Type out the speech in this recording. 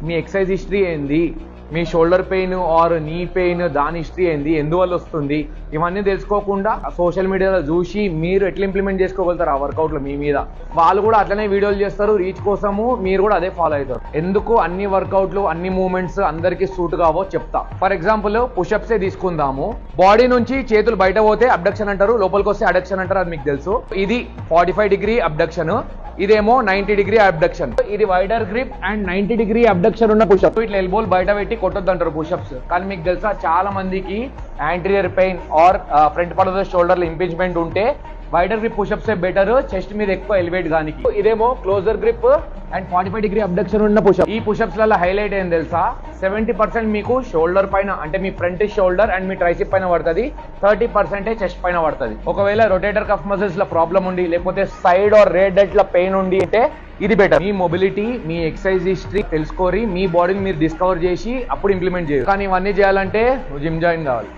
మీ exercise history ఏంది, మీ shoulder pain or knee pain దాని హిస్టరీ ఏంది, ఎందువల్ల వస్తుంది, ఇవన్నీ తెలుసుకోకుండా సోషల్ మీడియాలో చూసి మీరు ఎట్లా ఇంప్లిమెంట్ చేసుకోగలుగుతారు ఆ వర్కౌట్లు మీ మీద. వాళ్ళు కూడా అట్లనే వీడియోలు చేస్తారు రీచ్ కోసము, మీరు కూడా అదే ఫాలో అవుతారు. ఎందుకు అన్ని వర్కౌట్లు అన్ని మూవ్మెంట్స్ అందరికీ సూట్ కావో చెప్తా. ఫర్ ఎగ్జాంపుల్ పుషప్సే తీసుకుందాము. బాడీ నుంచి చేతులు బయట పోతే అబ్డక్షన్ అంటారు, లోపలికి వస్తే అడక్షన్ అంటారు, అది మీకు తెలుసు. ఇది 45 డిగ్రీ అబ్డక్షన్, ఇదేమో 90 డిగ్రీ అబ్డక్షన్. ఇది wider grip and 90 degree abduction ఉన్న పుషప్. ఇట్లా ఎల్బోల్ బయట పెట్టి కొట్టొద్దు అంటారు పుషప్స్. కానీ మీకు తెలుసా చాలా మందికి anterior pain or front part of the shoulder impingement ఉంటే wider grip pushups better, chest మీద ఎక్కువ ఎలివేట్ గానికి. ఇదేమో closer grip and 45 degree abduction ఉన్న పుషప్. ఈ పుషప్స్ లలో హైలైట్ ఏం తెలుసా, 70% మీకు షోల్డర్ పైన అంటే మీ ఫ్రంట్ షోల్డర్ అండ్ మీ ట్రైసిప్ పైన పడుతుంది, 30% చెస్ట్ పైన పడుతుంది. ఒకవేళ రొటేటర్ కఫ్ మజిల్స్ లో ప్రాబ్లం ఉండి లేకపోతే సైడ్ ఆర్ రేడ్ డెట్ లో పెయిన్ ఉండి అంటే ఇది బెటర్. మీ మొబిలిటీ మీ ఎక్సర్సైజ్ హిస్టరీ తెలుసుకొని మీ బాడీని మీరు డిస్కవర్ చేసి అప్పుడు ఇంప్లిమెంట్ చేయరు. కానీ ఇవన్నీ చేయాలంటే జిమ్ జాయిన్ కావాలి.